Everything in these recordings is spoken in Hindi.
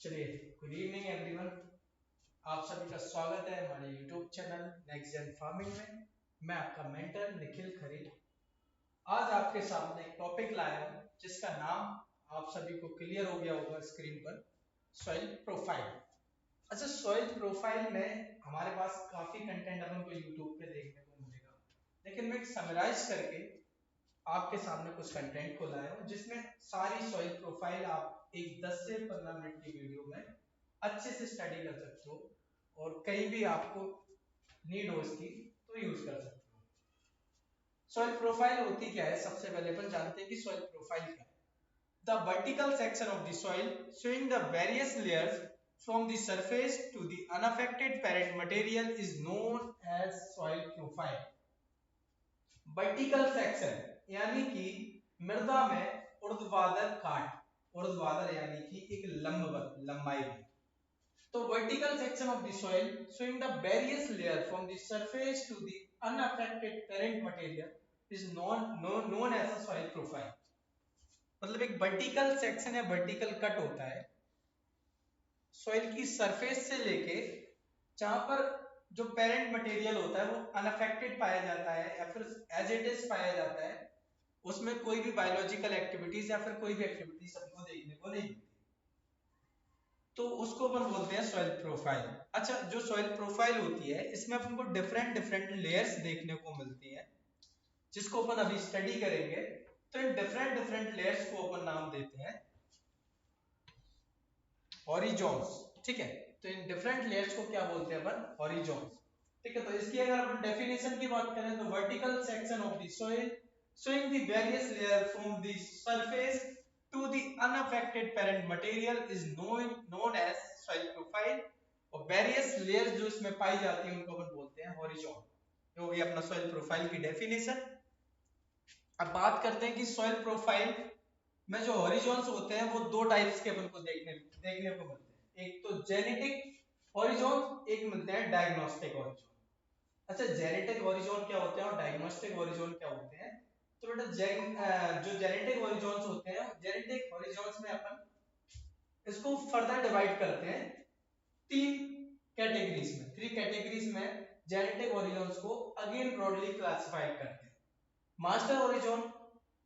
चलिए, गुड इवनिंग एवरीवन। आप सभी का स्वागत है हमारे YouTube channel Next Gen Farming में। मैं आपका मेंटर निखिल खरी आज आपके सामने एक टॉपिक लाया हूं जिसका नाम आप सभी को क्लियर हो गया होगा स्क्रीन पर, सॉइल प्रोफाइल। अच्छा, सॉइल प्रोफाइल में हमारे पास काफी कंटेंट अपन को यूट्यूब पे देखने को मिलेगा, लेकिन मैं समराइज करके आपके सामने कुछ कंटेंट को लाया हूं जिसमें सारी सॉइल प्रोफाइल आप एक 10 से 15 मिनट की वीडियो में अच्छे से स्टडी कर सकते हो और कहीं भी आपको नीड हो इसकी तो यूज कर सकते हो। सॉइल प्रोफाइल होती क्या है? सबसे पहले अपन जानते हैं कि सॉइल प्रोफाइल क्या है। The vertical section of the soil showing the various layers from the surface to the unaffected parent material is known as soil profile। Vertical section यानी कि मृदा में ऊर्ध्वाधर काट, ऊर्ध्वाधर यानी कि एक लंबवत लंबाई में। तो vertical section of the soil showing the various layer from the surface to the unaffected parent material is known as a soil profile। मतलब एक वर्टिकल सेक्शन या वर्टिकल कट होता है सॉइल की सरफेस से लेके जहां पर जो पेरेंट मटेरियल होता है वो अनअफेक्टेड पाया जाता है या फिर एज इट इज पाया जाता है, उसमें कोई भी बायोलॉजिकल एक्टिविटीज या फिर कोई भी एक्टिविटीज हमको देखने को नहीं मिलती, तो उसको अपन बोलते हैं सॉइल प्रोफाइल। अच्छा, जो सॉइल प्रोफाइल होती है इसमें अपन को डिफरेंट डिफरेंट लेयर्स देखने को मिलती हैं जिसको अपन अभी स्टडी करेंगे। तो इन डिफरेंट डिफरेंट लेयर्स को अपन नाम देते हैं हॉरिजॉन्स। ठीक है, तो इन डिफरेंट लेयर्स को क्या बोलते हैं अपन? हॉरिजॉन्स। ठीक है, तो इसकी अगर अपन डेफिनेशन की बात करें तो vertical section of the soil showing the various layer from the surface to the unaffected parent material is known as soil profile। और वेरियस लेयर्स जो इसमें पाई जाती हैं उनको अपन बोलते हैं हॉरिजॉन। ये हो गई अपना सॉइल प्रोफाइल की डेफिनेशन। अब बात करते हैं कि सॉइल प्रोफाइल में जो हॉरिजॉन्स होते हैं वो दो टाइप्स के अपन को देखने को मिलते हैं। एक तो जेनेटिक हॉरिजॉन, एक मिलते हैं डायग्नोस्टिक हॉरिजॉन। अच्छा, जेनेटिक हॉरिजॉन क्या होते हैं और डायग्नोस्टिक हॉरिजॉन क्या होते हैं? तो बेटा जो जेनेटिक हॉरिजॉन्स होते हैं, जेनेटिक हॉरिजॉन्स में अपन इसको फर्दर डिवाइड करते हैं तीन कैटेगरीज में, थ्री कैटेगरीज में जेनेटिक हॉरिजॉन्स को अगेन ब्रॉडली क्लासिफाइड करते हैं। Master horizon,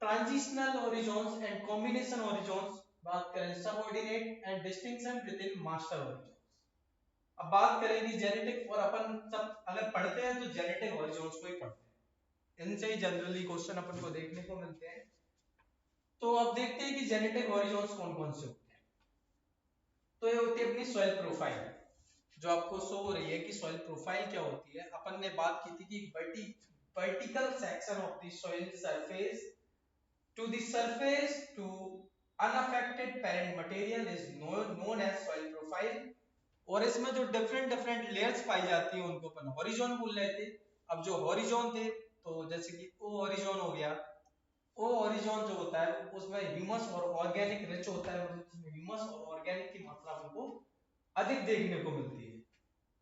transitional horizons and combination horizons. बात करें subordinate and distinction with in master horizon. अब बात करेंगे जेनेटिक, और अपन सब अगर पढ़ते हैं तो जेनेटिक हॉरिजॉन्स को ही पढ़ते हैं, इनसे ही जनरली क्वेश्चन अपन को देखने को मिलते हैं। तो अब देखते हैं कि जेनेटिक हॉरिजॉन्स कौन कौन से होते हैं। तो ये होती है अपनी सॉइल प्रोफाइल, जो आपको शो हो रही है कि सॉइल प्रोफाइल क्या होती है। अपन ने बात की थी कि vertical section of the soil surface to the surface to unaffected parent material is known as soil profile। और इसमें जो डिफरेंट डिफरेंट लेयर्स पाई जाती हैं उनको अपन हॉरिजॉन बोल रहे थे। अब जो हॉरिजॉन थे तो जैसे कि ओ हॉरिजॉन हो गया, ओ हॉरिजॉन जो होता है उसमें ह्यूमस और ऑर्गेनिक रिच होता है, मतलब उसमें ह्यूमस और ऑर्गेनिक की मात्रा हमको अधिक देखने को मिलती है।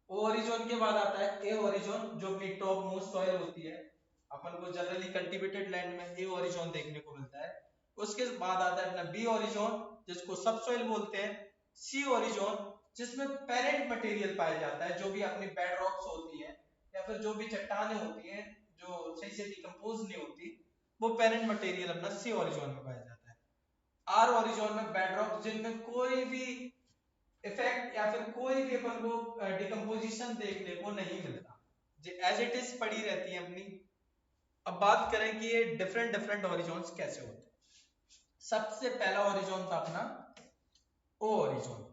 ओ हॉरिजॉन के बाद आता है ए हॉरिजॉन, जो अपनी टॉप मोस्ट सॉइल होती है। अपन को जनरली कल्टीवेटेड लैंड में ए हॉरिजॉन देखने को मिलता है। उसके बाद आता है अपना बी हॉरिजॉन जिसको सबसॉइल बोलते हैं। सी हॉरिजॉन जिसमें पेरेंट मटेरियल पाया जाता है, जो भी अपनी बेड रॉक्स होती है या फिर जो भी चट्टानें होती हैं जो सही से डिकम्पोज नहीं होती, वो पेरेंट मटेरियल अपना सी हॉरिजॉन में पाया जाता है। आर हॉरिजॉन में बेड रॉक जिनमें कोई भी इफेक्ट या फिर कोई भी अपन को डिकम्पोजिशन देखने को नहीं मिलता, जो एज इट इज पड़ी रहती है अपनी। अब बात करें कि ये डिफरेंट डिफरेंट हॉरिजॉन्स कैसे होते हैं। सबसे पहला हॉरिजॉन था अपना ओ हॉरिजॉन।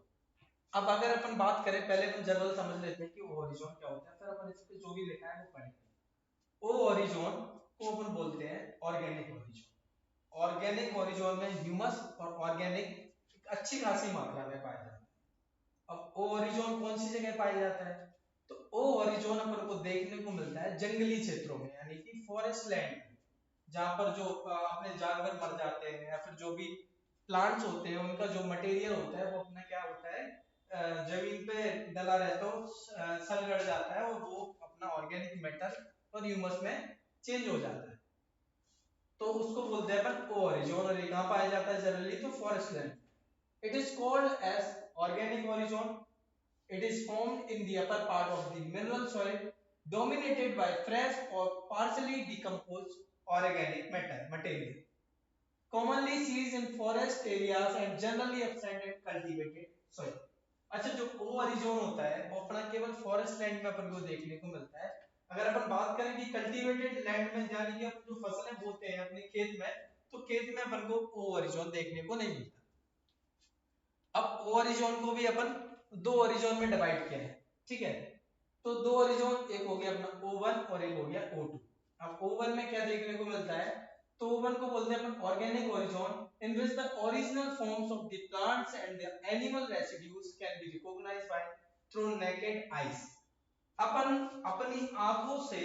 अब अगर अपन बात करें, पहले अपन जनरल समझ लेते हैं कि ओ हॉरिजॉन क्या होता है, फिर अपन इस पे जो भी लिखा है वो पढ़ेंगे। ओ हॉरिजॉन को अपन बोलते हैं ऑर्गेनिक हॉरिजॉन। ऑर्गेनिक हॉरिजॉन में ह्यूमस और ऑर्गेनिक एक अच्छी खासी मात्रा में पाया जाता है। अब ओ हॉरिजॉन कौन सी जगह पाया जाता है? तो ओ हॉरिजॉन अपन को देखने को मिलता है जंगली क्षेत्रों में, यानी कि फॉरेस्ट लैंड में, जहां पर जो अपने जानवर मर जाते हैं या फिर जो भी प्लांट्स होते हैं उनका जो मटेरियल होता है वो अपना क्या होता है, जमीन पे डला रहता है, सलगड़ जाता है और वो अपना ऑर्गेनिक मैटर और ह्यूमस में चेंज हो जाता है। तो उसको बोलते हैं अपन ओ हॉरिजॉन। और ये कहां पाया जाता है जनरली? तो forest land. It is called as organic horizon. It is formed in the upper part of the mineral soil dominated by fresh or partially decomposed organic material, commonly sees in forest areas and generally absent in cultivated soil. अच्छा, जो ओ ओरिजोन होता है वो अपना केवल फॉरेस्ट लैंड में अपन को देखने को मिलता है। अगर अपन बात करें कि कल्टीवेटेड लैंड में, यानी कि अपन जो फसलें बोते हैं अपने खेत में, तो खेत में अपन को ओ ओरिजोन देखने को नहीं मिलता। अब ओ ओरिजोन को भी अपन दो ओरिजोन में डिवाइड किया है, ठीक है। तो दो ओरिजोन, एक हो गया अपना O1 और एक हो गया O2। अब O1 में क्या देखने को मिलता है, तो O1 को बोलते हैं अपन organic horizon, in which the original forms of the plants and the animal residues can be recognised by through naked eyes. अपन अपनी आंखों से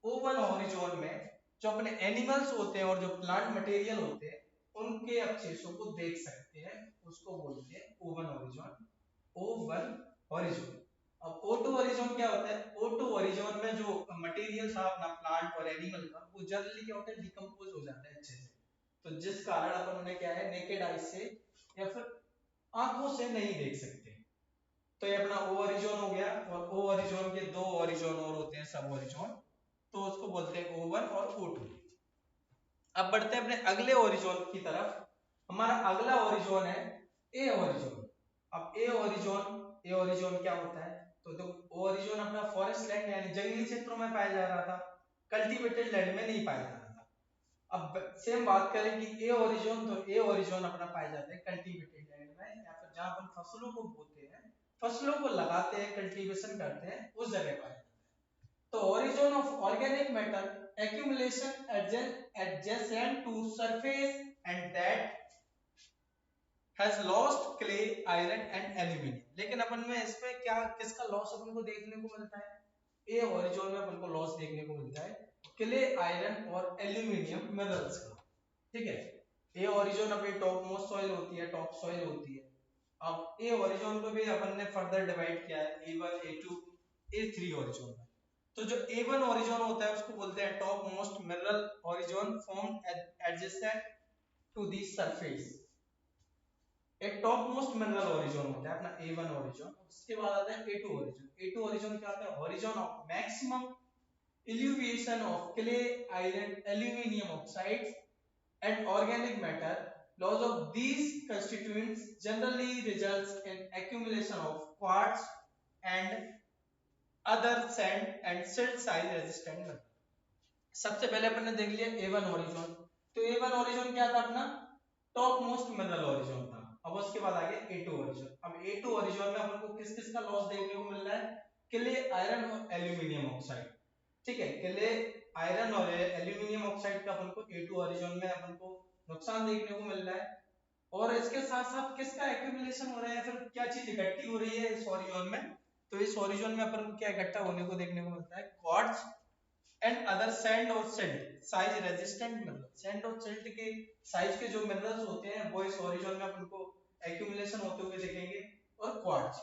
O1 ओरिजोन में जो अपने एनिमल्स होते हैं और जो प्लांट मटेरियल होते हैं उनके अवशेषों को देख सकते हैं, उसको बोलते हैं O1 ओरिजोन। O1 ओरिजोन। अब O2 ओरिजोन क्या होता है, O2 ओरिजोन में जो मटेरियल था अपना प्लांट और एनिमल का, वो जनरली क्या होता है, डिकम्पोज हो जाता है अच्छे से, तो जिस कारण अपन उन्हें क्या है, नेकेड आई से या फिर आंखों से नहीं देख सकते। तो ये अपना O ओरिजोन हो गया, और O ओरिजोन के दो ओरिजोन और होते हैं, सब ओरिजोन, तो उसको बोलते हैं O1 और O2। अब बढ़ते हैं अपने अगले ओरिजोन की तरफ। हमारा अगला ओरिजोन है ए ओरिजोन। अब ए ओरिजोन क्या होता है, तो ओरिजोन अपना फॉरेस्ट लैंड यानी जंगली क्षेत्रों में पाया जा रहा था, कल्टीवेटेड लैंड में नहीं पाया जा रहा था। अब सेम बात करें कि ए ओरिजोन, तो ए ओरिजोन अपना पाया जाता है कल्टीवेटेड लैंड में, या फिर जहां अपन फसलों को बोते हैं, फसलों को लगाते हैं, कल्टीवेशन करते हैं, उस जगह पाया जाता है। तो origin of organic matter accumulation adjacent to surface and that has lost clay, iron and aluminium। लेकिन अपन में इसमें क्या, किसका लॉस अपन को देखने को मिलता है, ए ओरिजोन में अपन को लॉस देखने को मिलता है क्ले, आयरन और एल्यूमिनियम मिनरल्स का, ठीक है। ए ओरिजोन अपनी टॉप मोस्ट सॉइल होती है, टॉप सॉइल होती है। अब ए ओरिजोन को भी अपन ने फर्दर डिवाइड किया है A1, A2, A3 ओरिजोन में। तो जो A1 ओरिजोन होता है उसको बोलते हैं top most mineral horizon formed adjacent to the surface. एक टॉप मोस्ट मिनरल ओरिजोन होता है अपना A1 ओरिजोन। उसके बाद आता है A2 ओरिजोन। A2 ओरिजोन क्या होता है, horizon of maximum illuviation of clay, iron, aluminium oxides and organic matter. Loss of these constituents generally results in accumulation of quartz and other sand and silt size resistant metal। सबसे पहले अपन ने देख लिया A1 ओरिजोन। तो A1 ओरिजोन क्या था अपना, टॉप मोस्ट मिनरल ओरिजोन था। अब उसके बाद आ गया A2 ओरिजोन। अब A2 ओरिजोन में अपन को किस किस का लॉस देखने को मिल रहा है, क्ले, आयरन और एल्यूमिनियम ऑक्साइड, ठीक है। क्ले, आयरन और एल्यूमिनियम ऑक्साइड का अपन को A2 ओरिजोन में अपन को नुकसान देखने को मिल रहा है। और इसके साथ साथ किसका एक्यूमुलेशन हो रहा है, फिर क्या चीज इकट्ठी हो रही है इस ओरिजोन में, तो इस ओरिजोन में अपन को क्या इकट्ठा होने को देखने को मिलता है, क्वार्ट्ज एंड अदर सैंड और silt size resistant mineral. Sand और सिल्ट के साइज के जो मिनरल्स होते हैं वो इस ओरिजोन में अपन को एक्यूमुलेशन होते हुए दिखेंगे, और क्वार्ट्ज।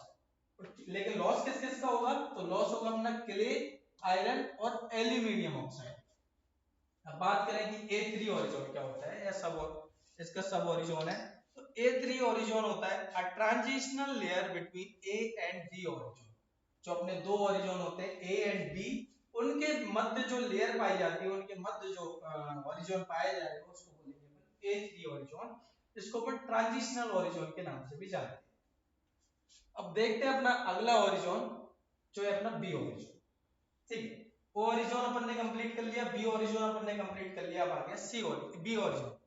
लेकिन लॉस किस किस का होगा, तो लॉस होगा अपना क्ले, आयरन और एल्यूमिनियम ऑक्साइड। अब बात करें कि A3 ओरिजोन क्या होता है, या सब इसका सब ओरिजोन है। तो A3 ओरिजोन होता है अ transitional layer between A and B ओरिजोन। जो अपने दो ओरिजोन होते हैं A एंड B, उनके मध्य जो लेयर पाई जाती है, उनके मध्य जो ओरिजोन पाया जाएगा उसको बोलेंगे अपन A3 ओरिजोन। इसको अपन ट्रांजिशनल ओरिजोन के नाम से भी जानते हैं। अब देखते हैं अपना अगला ओरिजोन जो है अपना B ओरिजोन, ठीक है। ओ ओरिजोन अपन ने कंप्लीट कर लिया, बी ओरिजोन अपन ने कंप्लीट कर लिया, अब आ गया बी ओरिजोन।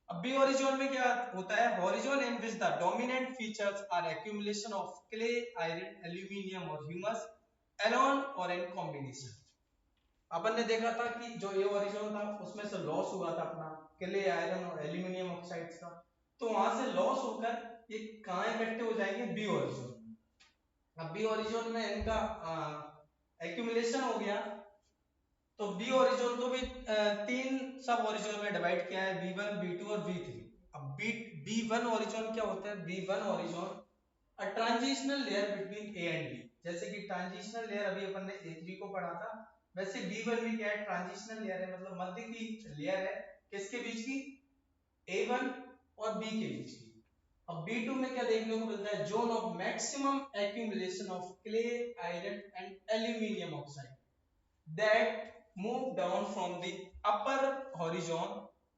अब बी ओरिजोन में क्या होता है, horizon in which the dominant features are accumulation of clay, iron, aluminium और humus alone or in combination. अपन ने देखा था कि जो ए ओरिजोन था उसमें से लॉस हुआ था अपना क्ले, आयरन और एल्यूमिनियम ऑक्साइड्स का, तो वहां से लॉस होकर ये कहां इकट्ठे हो जाएंगे, बी ओरिजोन। अब बी ओरिजोन में इनका एक्यूमुलेशन हो गया, तो बी ओरिजोन को भी तीन सब ओरिजोन में डिवाइड किया है, B1, B2 और B3। अब B1 ओरिजोन क्या होता है, B1 horizon a transitional layer between A and B। जैसे कि ट्रांजिशनल लेयर अभी अपन ने A3 को पढ़ा था, वैसे B1 भी क्या है, ट्रांजिशनल लेयर है, मतलब मध्य की लेयर है, किसके बीच की, A1 और B के बीच की। अब B2 में क्या देखने को मिलता है, zone of maximum accumulation of clay, iron and aluminium oxide that move down from the upper horizon,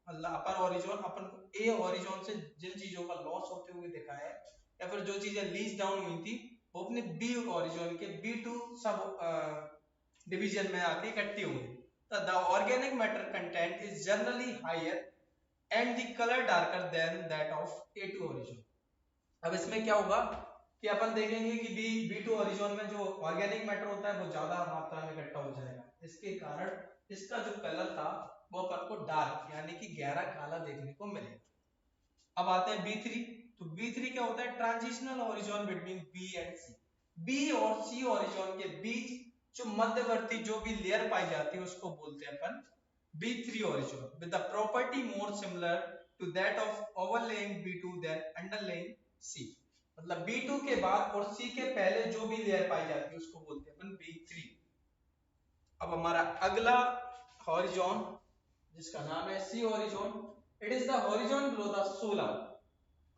मतलब अपर हॉरिजॉन अपन को ए हॉरिजॉन से जिन चीजों का लॉस होते हुए देखा है या फिर जो चीजें लीज डाउन हुई थी वो अपने बी हॉरिजॉन के B2 सब डिवीजन में आके इकट्ठी हुई। The organic matter content is generally higher and the colour darker than that of A2 horizon. अब इसमें क्या होगा कि अपन देखेंगे कि B2 हॉरिजॉन में जो ऑर्गेनिक मैटर होता है वो ज्यादा मात्रा में इकट्ठा हो जाएगा, इसके कारण इसका जो कलर था वो अपन को डार्क यानी कि गहरा काला देखने को मिलेगा। अब आते हैं B3। तो B3 क्या होता है, transitional horizon between B and C। B और C हॉरिजॉन के बीच जो मध्यवर्ती जो भी लेयर पाई जाती है उसको बोलते हैं अपन B3 horizon with the property more similar to that of overlying B2 than underlying C। मतलब B2 के बाद और C के पहले जो भी लेयर पाई जाती है उसको बोलते हैं अपन B3। अब हमारा अगला हॉरिजॉन जिसका नाम है C horizon, it is the horizon below the solum.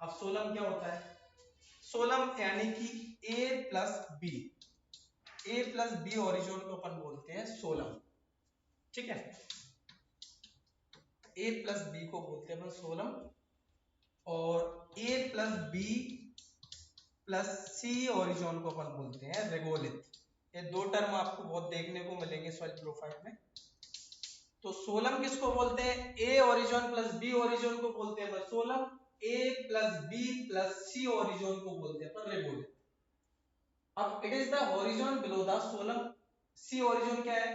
अब सोलम क्या होता है, सोलम यानी कि A plus B, A plus B horizon को अपन बोलते हैं सोलम, ठीक है। A प्लस बी को बोलते हैं अपन सोलम और A plus B plus C horizon को अपन बोलते हैं रेगोलिथ। ये दो टर्म आपको बहुत देखने को मिलेंगे सॉइल प्रोफाइल में। तो सोलम किसको बोलते हैं, ए ओरिजोन प्लस बी ओरिजोन को बोलते हैं अपन solum, A plus B plus C horizon को बोलते हैं अपन रेगोलिथ। अब it is the horizon below the solum. C horizon क्या है,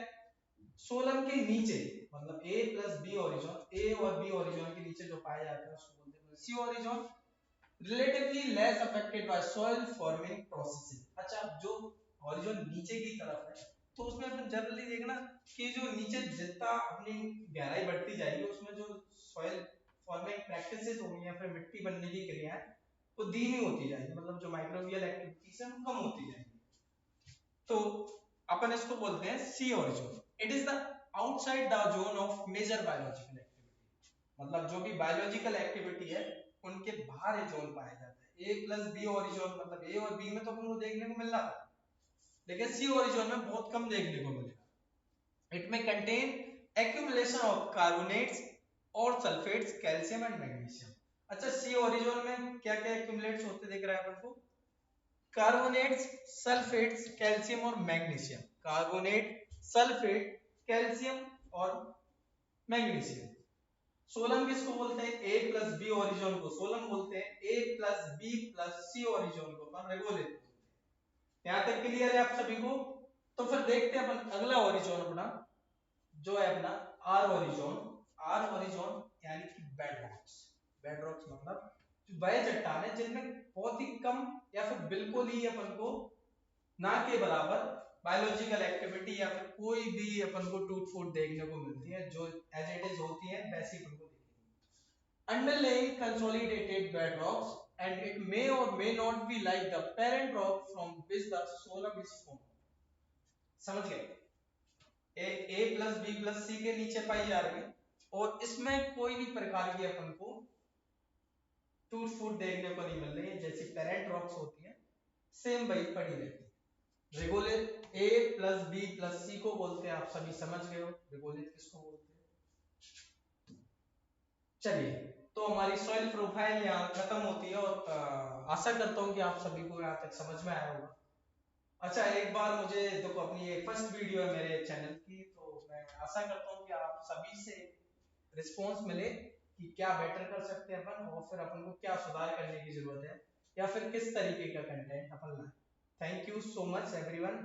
सोलम के नीचे, मतलब ए प्लस बी ओरिजोन, ए और बी ओरिजोन के नीचे जो पाया जाता है उसको बोलते हैं C horizon, relatively less affected by soil forming processes. अच्छा, जो ओरिजोन नीचे की तरफ है तो उसमें अपन जनरली देखना कि जो नीचे जितना अपनी गहराई बढ़ती जाएगी उसमें जो सॉइल फॉर्मिंग प्रैक्टिसेस होंगी या फिर मिट्टी बनने की क्रियाएं वो धीमी होती जाएगी, मतलब जो माइक्रोबियल एक्टिविटीज है वो कम होती जाएगी। तो अपन इसको बोलते हैं C horizon. It is the outside the zone of major biological activity, मतलब जो भी बायोलॉजिकल एक्टिविटी है उनके बाहर ये जोन पाया जाता है। ए प्लस बी ओरिजिन, मतलब ए और बी में तो अपन को देखने को मिल रहा था, लेकिन सी ओरिजिन में बहुत कम देखने को मिलेगा। इट में कंटेन एक्यूमुलेशन ऑफ कार्बोनेट्स और सल्फेट्स, कैल्शियम एंड मैग्नीशियम। अच्छा, सी ओरिजिन में क्या क्या एक्यूमुलेट्स होते दिख रहा है अपन को, कार्बोनेट्स, सल्फेट्स, कैल्शियम और मैग्नीशियम। कार्बोनेट, सल्फेट, कैल्शियम और मैग्नीशियम। सोलम किसको बोलते हैं, ए प्लस बी ओरिजिन को सोलम बोलते हैं, ए प्लस बी प्लस सी ओरिजिन को अपन रेगोलिथ। यहां तक क्लियर है आप सभी को। तो फिर देखते हैं अपन अगला ओरिजिन अपना जो है अपना आर ओरिजिन। आर ओरिजिन यानी कि बेड रॉक्स। बेड रॉक्स मतलब वह चट्टान है जिनमें बहुत ही कम या फिर बिल्कुल ही अपन को ना के बराबर बायोलॉजिकल एक्टिविटी या फिर कोई भी अपन को टूट फूट देखने को मिलती है, जो एज इट इज होती है वैसी अपन को दिखेगी। Underlying consolidated bedrocks and it may or may not be like the parent rock from which the soil is formed। समझ गए, ए प्लस बी प्लस सी के नीचे पाई जा रही है और इसमें कोई भी प्रकार की अपन को टूट फूट देखने को नहीं मिल रही है, जैसी पेरेंट रॉक्स होती है सेम वही पड़ी रहती है। रिगोलिथ ए प्लस बी प्लस सी को बोलते हैं, आप सभी समझ गए हो रिगोलिथ किसको बोलते हैं। चलिए, तो हमारी सॉइल प्रोफाइल यहाँ खत्म होती है और आशा करता हूँ कि आप सभी को यहाँ तक समझ में आया होगा। अच्छा, एक बार मुझे देखो, अपनी ये फर्स्ट वीडियो है मेरे चैनल की, तो मैं आशा करता हूँ कि आप सभी से रिस्पॉन्स मिले कि क्या बेटर कर सकते हैं अपन और फिर अपन को क्या सुधार करने की जरूरत है या फिर किस तरीके का कंटेंट अपन लाएं। Thank you so much everyone.